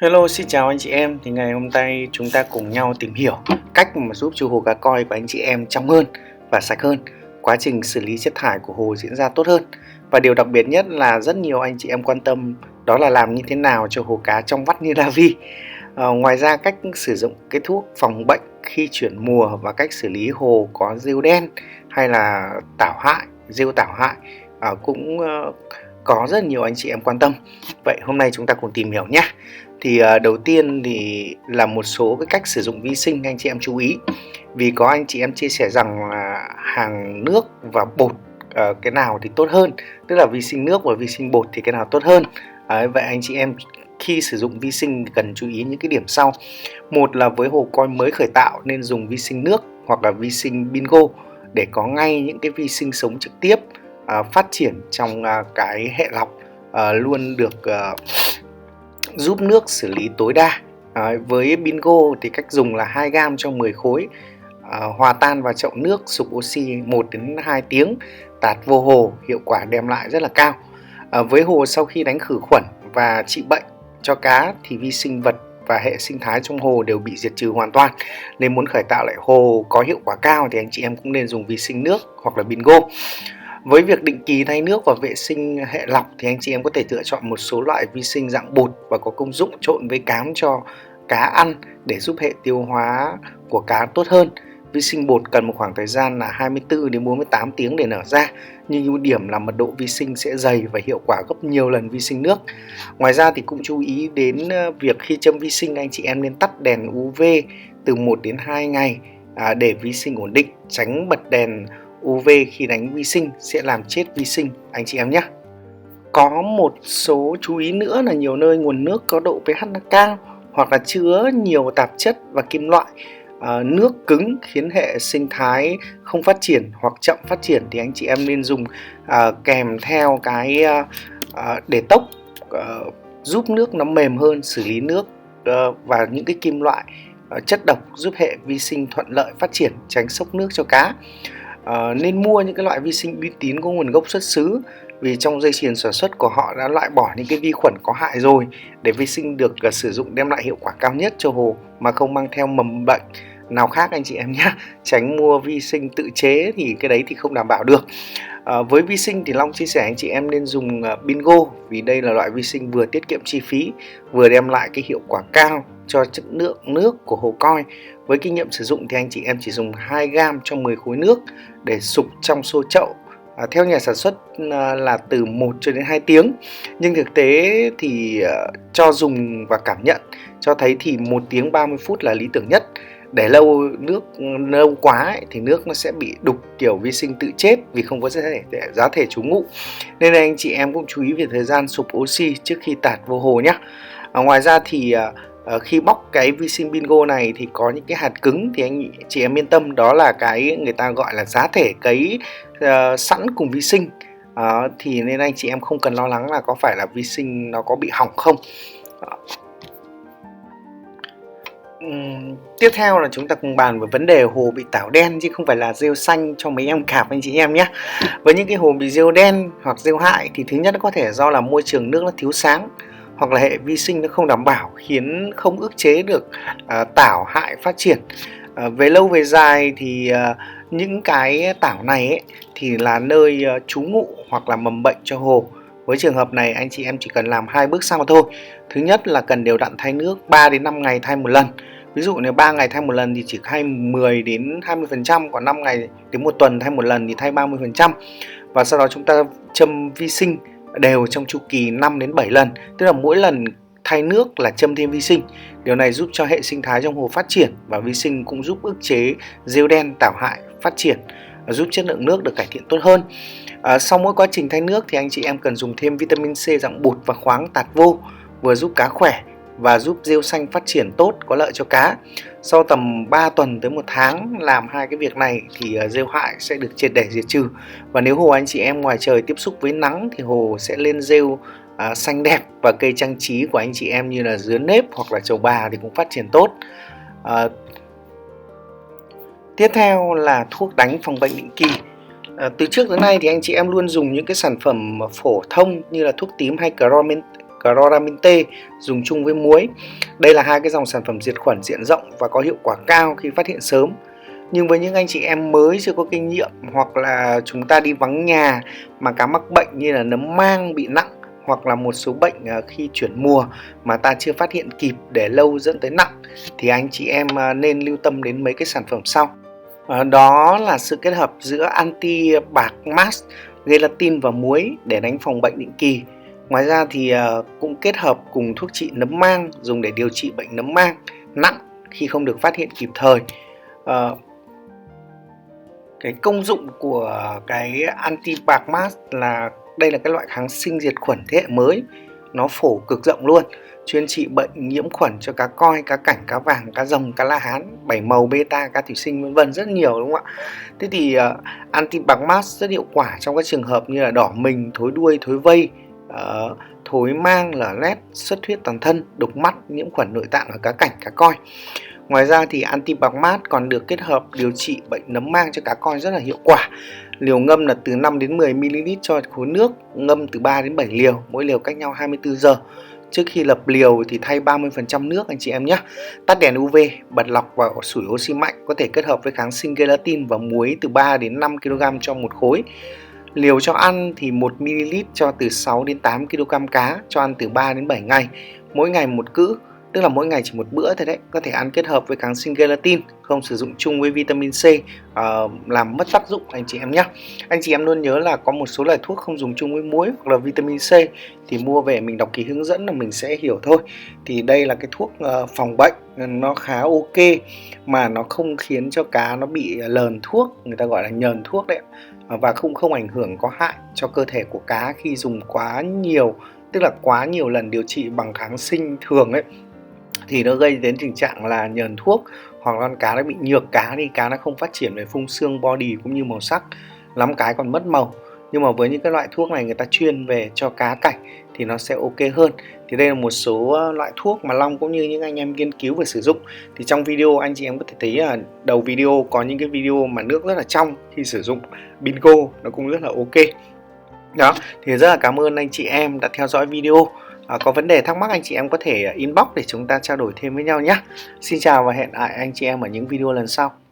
Hello, xin chào anh chị em. Thì ngày hôm nay chúng ta cùng nhau tìm hiểu cách mà giúp cho hồ cá koi của anh chị em trong hơn và sạch hơn. Quá trình xử lý chất thải của hồ diễn ra tốt hơn. Và điều đặc biệt nhất là rất nhiều anh chị em quan tâm đó là làm như thế nào cho hồ cá trong vắt như La Vi. Ngoài ra cách sử dụng cái thuốc phòng bệnh khi chuyển mùa và cách xử lý hồ có rêu đen hay là rêu tảo hại cũng có rất nhiều anh chị em quan tâm. Vậy hôm nay chúng ta cùng tìm hiểu nhé. Thì đầu tiên thì là một số cái cách sử dụng vi sinh anh chị em chú ý. Vì có anh chị em chia sẻ rằng là hàng nước và bột cái nào thì tốt hơn, tức là vi sinh nước và vi sinh bột thì cái nào tốt hơn. Vậy anh chị em khi sử dụng vi sinh cần chú ý những cái điểm sau. Một là với hồ koi mới khởi tạo nên dùng vi sinh nước hoặc là vi sinh Bingo để có ngay những cái vi sinh sống trực tiếp phát triển trong cái hệ lọc, luôn được giúp nước xử lý tối đa. Với Bingo thì cách dùng là 2 gam cho 10 khối, hòa tan vào chậu nước, sục oxy 1 đến 2 tiếng, tạt vô hồ, hiệu quả đem lại rất là cao. Với hồ sau khi đánh khử khuẩn và trị bệnh cho cá thì vi sinh vật và hệ sinh thái trong hồ đều bị diệt trừ hoàn toàn. Nên muốn khởi tạo lại hồ có hiệu quả cao thì anh chị em cũng nên dùng vi sinh nước hoặc là Bingo. Với việc định kỳ thay nước và vệ sinh hệ lọc thì anh chị em có thể lựa chọn một số loại vi sinh dạng bột và có công dụng trộn với cám cho cá ăn để giúp hệ tiêu hóa của cá tốt hơn. Vi sinh bột cần một khoảng thời gian là 24 đến 48 tiếng để nở ra, nhưng ưu điểm là mật độ vi sinh sẽ dày và hiệu quả gấp nhiều lần vi sinh nước. Ngoài ra thì cũng chú ý đến việc khi châm vi sinh anh chị em nên tắt đèn UV từ 1 đến 2 ngày để vi sinh ổn định, tránh bật đèn UV khi đánh vi sinh sẽ làm chết vi sinh anh chị em nhé. Có một số chú ý nữa là nhiều nơi nguồn nước có độ pH nó cao hoặc là chứa nhiều tạp chất và kim loại, nước cứng khiến hệ sinh thái không phát triển hoặc chậm phát triển thì anh chị em nên dùng kèm theo cái để tốc giúp nước nó mềm hơn, xử lý nước và những cái kim loại chất độc giúp hệ vi sinh thuận lợi phát triển, tránh xốc nước cho cá. Nên mua những cái loại vi sinh uy tín có nguồn gốc xuất xứ, vì trong dây chuyền sản xuất của họ đã loại bỏ những cái vi khuẩn có hại rồi, để vi sinh được sử dụng đem lại hiệu quả cao nhất cho hồ mà không mang theo mầm bệnh nào khác anh chị em nhé. Tránh mua vi sinh tự chế thì cái đấy thì không đảm bảo được. Với vi sinh thì Long chia sẻ anh chị em nên dùng Bingo, vì đây là loại vi sinh vừa tiết kiệm chi phí vừa đem lại cái hiệu quả cao cho chất lượng nước của hồ koi. Với kinh nghiệm sử dụng thì anh chị em chỉ dùng 2 gam cho 10 khối nước để sục trong xô chậu. Theo nhà sản xuất là từ 1 cho đến 2 tiếng, nhưng thực tế thì cho dùng và cảm nhận cho thấy thì 1 tiếng 30 phút là lý tưởng nhất. Để lâu quá ấy, thì nước nó sẽ bị đục, kiểu vi sinh tự chết vì không có giá thể trú ngụ. Nên anh chị em cũng chú ý về thời gian sục oxy trước khi tạt vô hồ nhé. Ngoài ra thì khi bóc cái vi sinh Bingo này thì có những cái hạt cứng thì anh chị em yên tâm, đó là cái người ta gọi là giá thể cấy sẵn cùng vi sinh. Thì nên anh chị em không cần lo lắng là có phải là vi sinh nó có bị hỏng không. Tiếp theo là chúng ta cùng bàn về vấn đề hồ bị tảo đen chứ không phải là rêu xanh cho mấy em cạp anh chị em nhé. Với những cái hồ bị rêu đen hoặc rêu hại thì thứ nhất nó có thể do là môi trường nước nó thiếu sáng, hoặc là hệ vi sinh nó không đảm bảo khiến không ức chế được tảo hại phát triển. Về lâu về dài thì những cái tảo này ấy, thì là nơi trú ngụ hoặc là mầm bệnh cho hồ. Với trường hợp này anh chị em chỉ cần làm 2 bước sau thôi. Thứ nhất là cần đều đặn thay nước 3 đến 5 ngày thay một lần. Ví dụ nếu 3 ngày thay một lần thì chỉ thay 10 đến 20%, còn 5 ngày đến 1 tuần thay một lần thì thay 30%. Và sau đó chúng ta châm vi sinh đều trong chu kỳ 5 đến 7 lần, tức là mỗi lần thay nước là châm thêm vi sinh. Điều này giúp cho hệ sinh thái trong hồ phát triển và vi sinh cũng giúp ức chế rêu đen tảo hại phát triển, giúp chất lượng nước được cải thiện tốt hơn. Sau mỗi quá trình thay nước thì anh chị em cần dùng thêm vitamin C dạng bột và khoáng tạt vô, vừa giúp cá khỏe và giúp rêu xanh phát triển tốt, có lợi cho cá. Sau tầm 3 tuần tới 1 tháng làm hai cái việc này thì rêu hại sẽ được triệt để diệt trừ. Và nếu hồ anh chị em ngoài trời tiếp xúc với nắng thì hồ sẽ lên rêu xanh đẹp, và cây trang trí của anh chị em như là dứa nếp hoặc là trầu bà thì cũng phát triển tốt. Tiếp theo là thuốc đánh phòng bệnh định kỳ. Từ trước tới nay thì anh chị em luôn dùng những cái sản phẩm phổ thông như là thuốc tím hay Chloraminte dùng chung với muối. Đây là hai cái dòng sản phẩm diệt khuẩn diện rộng và có hiệu quả cao khi phát hiện sớm. Nhưng với những anh chị em mới chưa có kinh nghiệm, hoặc là chúng ta đi vắng nhà mà cá mắc bệnh như là nấm mang bị nặng, hoặc là một số bệnh khi chuyển mùa mà ta chưa phát hiện kịp để lâu dẫn tới nặng, thì anh chị em nên lưu tâm đến mấy cái sản phẩm sau. Đó là sự kết hợp giữa anti-bạc mast, gelatin và muối để đánh phòng bệnh định kỳ. Ngoài ra thì cũng kết hợp cùng thuốc trị nấm mang dùng để điều trị bệnh nấm mang nặng khi không được phát hiện kịp thời. Cái công dụng của cái anti-bạc mast là đây là cái loại kháng sinh diệt khuẩn thế hệ mới, nó phổ cực rộng luôn, chuyên trị bệnh nhiễm khuẩn cho cá coi, cá cảnh, cá vàng, cá rồng, cá la hán, bảy màu, beta, cá thủy sinh vân vân, rất nhiều đúng không ạ? Thế thì anti-bạc mast rất hiệu quả trong các trường hợp như là đỏ mình, thối đuôi, thối vây, thối mang, lở loét, xuất huyết toàn thân, đục mắt, nhiễm khuẩn nội tạng ở cá cảnh, cá coi. Ngoài ra thì anti-bạc mast còn được kết hợp điều trị bệnh nấm mang cho cá coi rất là hiệu quả. Liều ngâm là từ 5 đến 10 ml cho khối nước, ngâm từ 3 đến 7 liều, mỗi liều cách nhau 24 giờ. Trước khi lập liều thì thay 30% nước anh chị em nhé. Tắt đèn UV, bật lọc và sủi oxy mạnh, có thể kết hợp với kháng sinh gelatin và muối từ 3 đến 5 kg cho một khối. Liều cho ăn thì 1 ml cho từ 6 đến 8 kg cá, cho ăn từ 3 đến 7 ngày, mỗi ngày một cữ. Tức là mỗi ngày chỉ một bữa thôi đấy. Có thể ăn kết hợp với kháng sinh gelatin, không sử dụng chung với vitamin C, làm mất tác dụng anh chị em nhé. Anh chị em luôn nhớ là có một số loại thuốc không dùng chung với muối hoặc là vitamin C thì mua về mình đọc kỹ hướng dẫn là mình sẽ hiểu thôi. Thì đây là cái thuốc phòng bệnh, nó khá ok mà nó không khiến cho cá nó bị lờn thuốc, người ta gọi là nhờn thuốc đấy, và không ảnh hưởng có hại cho cơ thể của cá khi dùng quá nhiều, tức là quá nhiều lần điều trị bằng kháng sinh thường ấy, thì nó gây đến tình trạng là nhờn thuốc, hoặc con cá nó bị nhược cá đi, cá nó không phát triển về phung xương, body cũng như màu sắc, lắm cái còn mất màu. Nhưng mà với những cái loại thuốc này người ta chuyên về cho cá cảnh thì nó sẽ ok hơn. Thì đây là một số loại thuốc mà Long cũng như những anh em nghiên cứu và sử dụng. Thì trong video anh chị em có thể thấy là đầu video có những cái video mà nước rất là trong khi sử dụng Bingo, nó cũng rất là ok. Đó, thì rất là cảm ơn anh chị em đã theo dõi video. Có vấn đề thắc mắc anh chị em có thể inbox để chúng ta trao đổi thêm với nhau nhé. Xin chào và hẹn lại anh chị em ở những video lần sau.